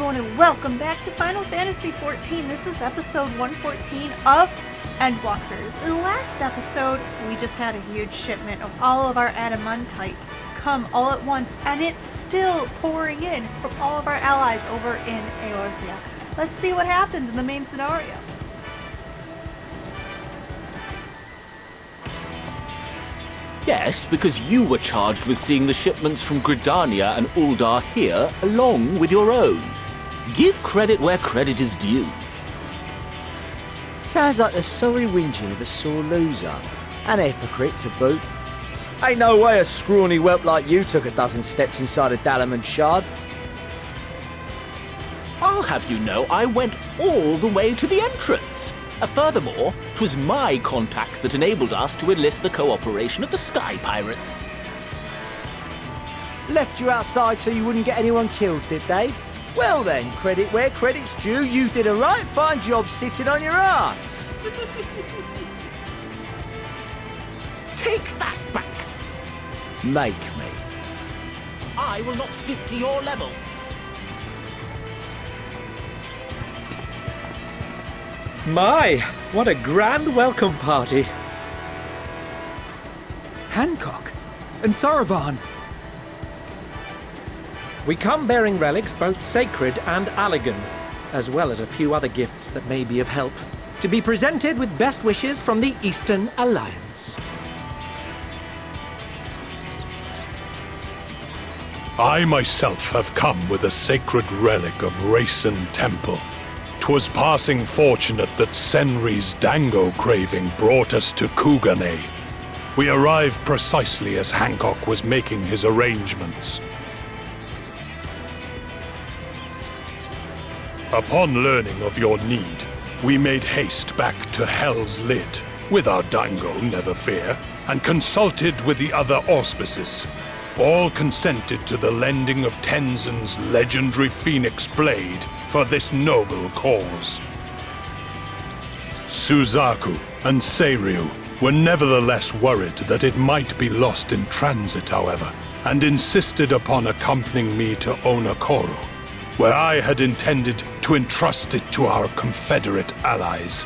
everyone, and welcome back to Final Fantasy XIV. This is episode 114 of Endwalkers. In the last episode, we just had a huge shipment of all of our adamantite come all at once, and it's still pouring in from all of our allies over in Eorzea. Let's see what happens in the main scenario. Yes, because you were charged with seeing the shipments from Gridania and Uldar here, along with your own. Give credit where credit is due. Sounds like the sorry whinging of a sore loser. An hypocrite to boot. Ain't no way a scrawny whelp like you took a dozen steps inside a Dalaman shard. I'll have you know I went all the way to the entrance. Furthermore, 'twas my contacts that enabled us to enlist the cooperation of the Sky Pirates. Left you outside so you wouldn't get anyone killed, did they? Well then, credit where credit's due, you did a right fine job sitting on your ass. Take that back. Make me. I will not stoop to your level. My, what a grand welcome party. Hancock and Soroban. We come bearing relics both sacred and Allagan, as well as a few other gifts that may be of help, to be presented with best wishes from the Eastern Alliance. I myself have come with a sacred relic of Rayson Temple. 'Twas passing fortunate that Senri's dango craving brought us to Kugane. We arrived precisely as Hancock was making his arrangements. Upon learning of your need, we made haste back to Hell's Lid, with our dango, never fear, and consulted with the other auspices. All consented to the lending of Tenzin's legendary Phoenix Blade for this noble cause. Suzaku and Seiryu were nevertheless worried that it might be lost in transit, however, and insisted upon accompanying me to Onokoro, where I had intended to entrust it to our Confederate allies.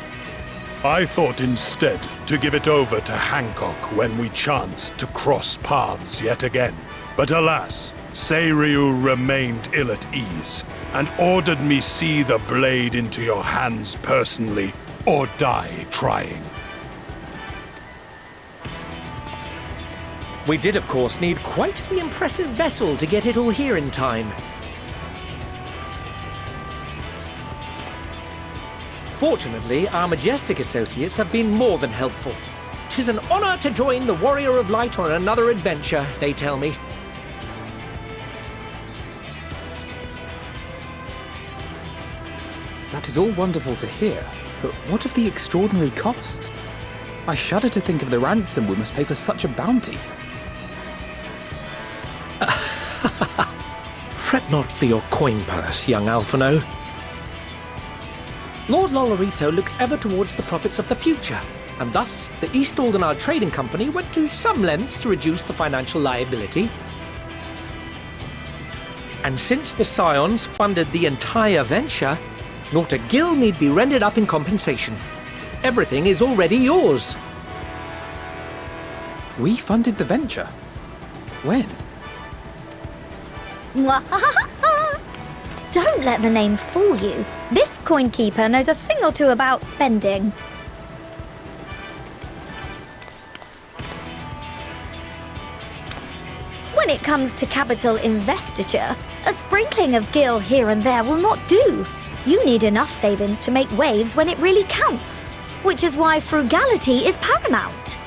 I thought instead to give it over to Hancock when we chanced to cross paths yet again. But alas, Seiryu remained ill at ease and ordered me see the blade into your hands personally or die trying. We did, of course, need quite the impressive vessel to get it all here in time. Fortunately, our majestic associates have been more than helpful. 'Tis an honor to join the Warrior of Light on another adventure, they tell me. That is all wonderful to hear, but what of the extraordinary cost? I shudder to think of the ransom we must pay for such a bounty. Fret not for your coin purse, young Alphino. Lord Lolorito looks ever towards the profits of the future, and thus the East Aldenar Trading Company went to some lengths to reduce the financial liability. And since the Scions funded the entire venture, not a gill need be rendered up in compensation. Everything is already yours. We funded the venture? When? Don't let the name fool you. This coin keeper knows a thing or two about spending. When it comes to capital investiture, a sprinkling of gil here and there will not do. You need enough savings to make waves when it really counts, which is why frugality is paramount.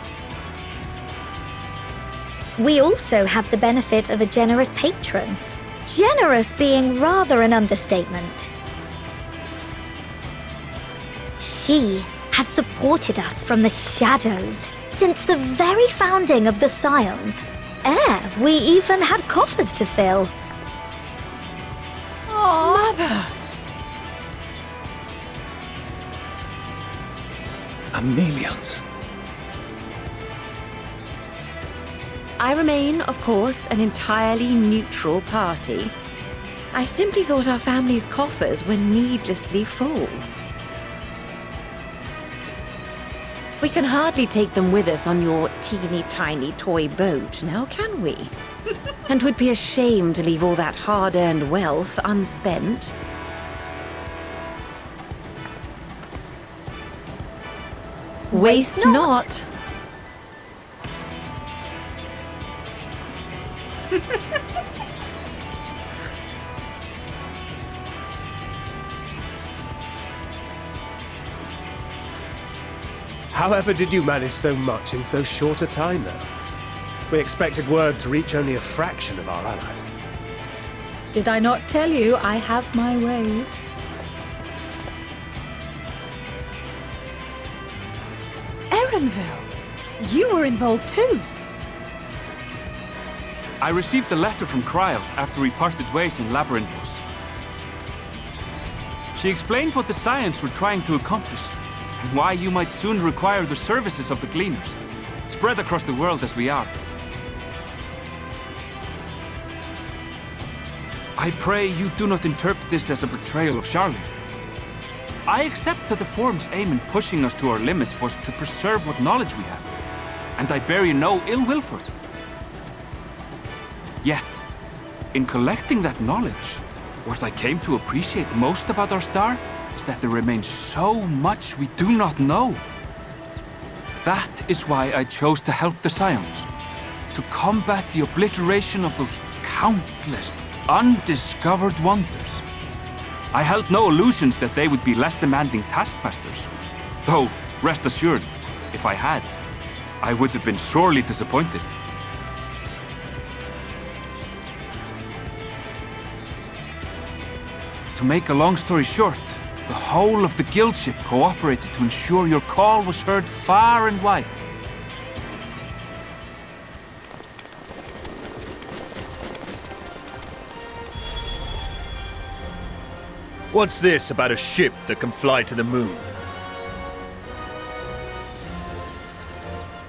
We also had the benefit of a generous patron. Generous being rather an understatement. She has supported us from the shadows since the very founding of the Scions. We even had coffers to fill. Aww. Mother! Millions. I remain, of course, an entirely neutral party. I simply thought our family's coffers were needlessly full. We can hardly take them with us on your teeny-tiny toy boat, now can we? And 'twould be a shame to leave all that hard-earned wealth unspent. Waste not. However did you manage so much in so short a time, though? We expected word to reach only a fraction of our allies. Did I not tell you I have my ways? Erenville, you were involved too. I received a letter from Cryle after we parted ways in Labyrinthos. She explained what the Scions were trying to accomplish, and why you might soon require the services of the Gleaners, spread across the world as we are. I pray you do not interpret this as a betrayal of Charlie. I accept that the Forum's aim in pushing us to our limits was to preserve what knowledge we have, and I bear you no ill will for it. Yet, in collecting that knowledge, what I came to appreciate most about our star is that there remains so much we do not know. That is why I chose to help the Scions, to combat the obliteration of those countless undiscovered wonders. I held no illusions that they would be less demanding taskmasters. Though, rest assured, if I had, I would have been sorely disappointed. To make a long story short, the whole of the guildship cooperated to ensure your call was heard far and wide. What's this about a ship that can fly to the moon?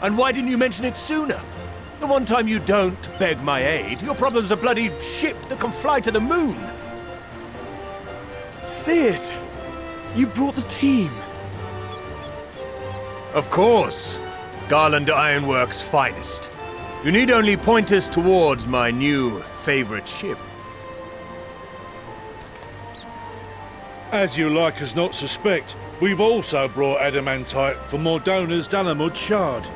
And why didn't you mention it sooner? The one time you don't beg my aid, your problem's a bloody ship that can fly to the moon. Sid, you brought the team. Of course. Garland Ironworks' finest. You need only point us towards my new favorite ship. As you like us not suspect, we've also brought adamantite for Mordona's Dalamud Shard.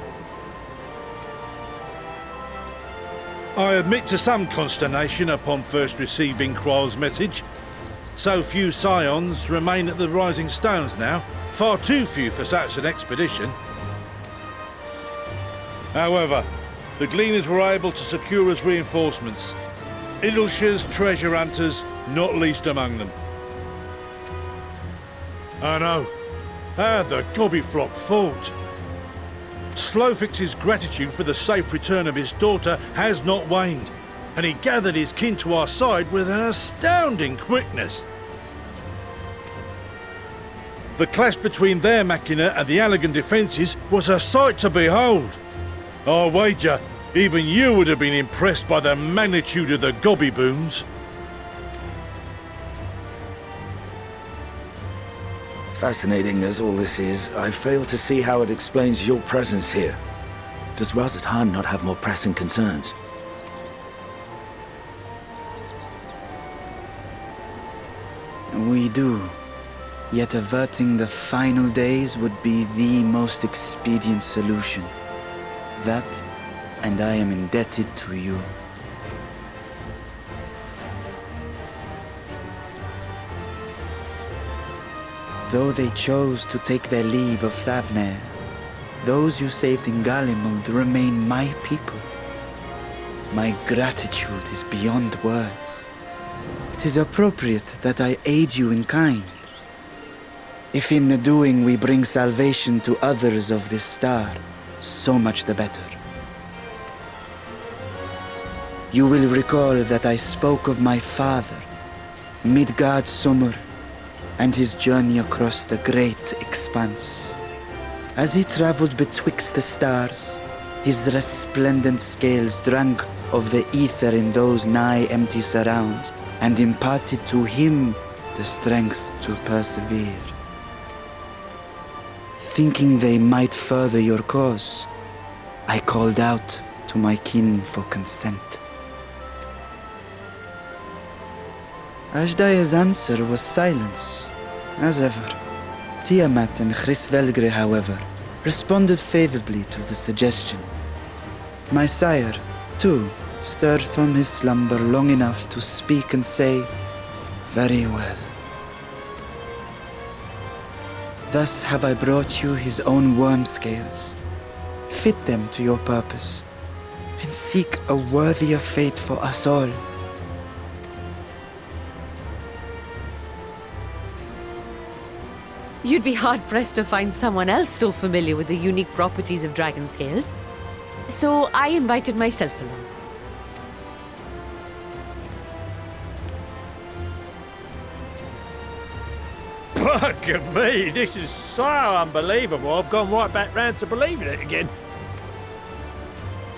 I admit to some consternation upon first receiving Kryle's message. So few Scions remain at the Rising Stones now, far too few for such an expedition. However, the Gleaners were able to secure us reinforcements. Idleshire's treasure hunters, not least among them. I know. How the Gobbyflock fought. Slowfix's gratitude for the safe return of his daughter has not waned, and he gathered his kin to our side with an astounding quickness. The clash between their machina and the Allegan defences was a sight to behold. I wager even you would have been impressed by the magnitude of the Gobby booms. Fascinating as all this is, I fail to see how it explains your presence here. Does Razat Han not have more pressing concerns? We do. Yet averting the final days would be the most expedient solution. That, and I am indebted to you. Though they chose to take their leave of Thavnair, those you saved in Galimund remain my people. My gratitude is beyond words. 'Tis appropriate that I aid you in kind. If in the doing we bring salvation to others of this star, so much the better. You will recall that I spoke of my father, Midgard Summer, and his journey across the great expanse. As he traveled betwixt the stars, his resplendent scales drank of the ether in those nigh empty surrounds, and imparted to him the strength to persevere. Thinking they might further your cause, I called out to my kin for consent. Ashdaya's answer was silence, as ever. Tiamat and Chrisvelgre, however, responded favorably to the suggestion. My sire, too, stirred from his slumber long enough to speak and say, "Very well. Thus have I brought you his own worm scales. Fit them to your purpose, and seek a worthier fate for us all." You'd be hard-pressed to find someone else so familiar with the unique properties of dragon scales. So I invited myself along. Bugger me, this is so unbelievable. I've gone right back round to believing it again.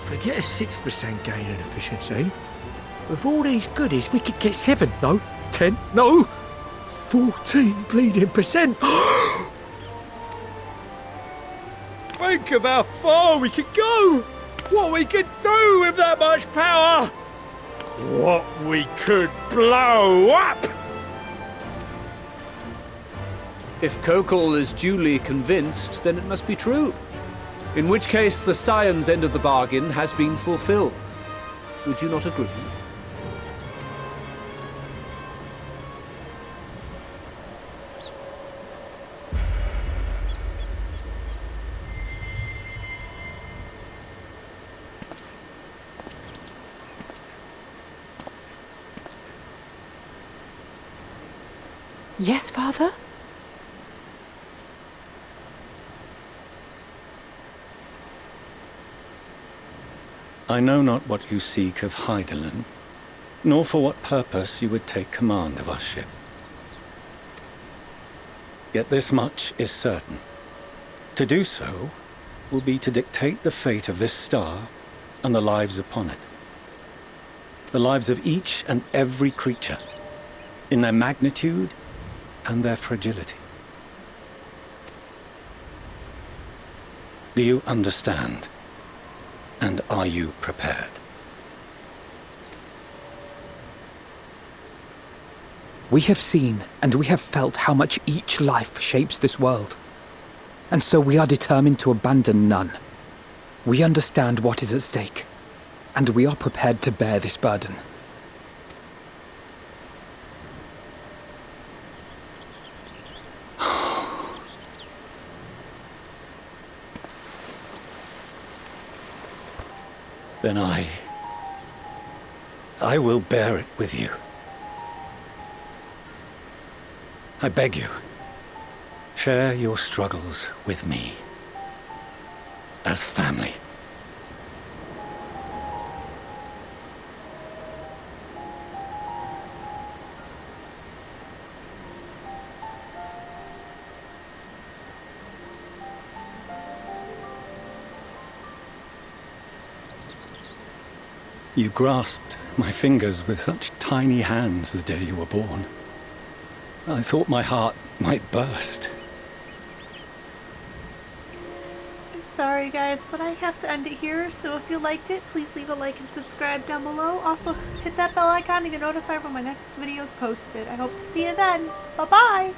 Forget a 6% gain in efficiency. With all these goodies, we could get 7, no, 10, no, 14 bleeding percent. Think of how far we could go. What we could do with that much power. What we could blow up. If Kokol is duly convinced, then it must be true. In which case, the Scion's end of the bargain has been fulfilled. Would you not agree? Yes, Father? I know not what you seek of Hydaelyn, nor for what purpose you would take command of our ship. Yet this much is certain. To do so will be to dictate the fate of this star and the lives upon it. The lives of each and every creature, in their magnitude and their fragility. Do you understand? And are you prepared? We have seen and we have felt how much each life shapes this world. And so we are determined to abandon none. We understand what is at stake, and we are prepared to bear this burden. Then I will bear it with you. I beg you, share your struggles with me, as family. You grasped my fingers with such tiny hands the day you were born. I thought my heart might burst. I'm sorry guys, but I have to end it here, so if you liked it, please leave a like and subscribe down below. Also, hit that bell icon to get notified when my next video is posted. I hope to see you then. Bye-bye!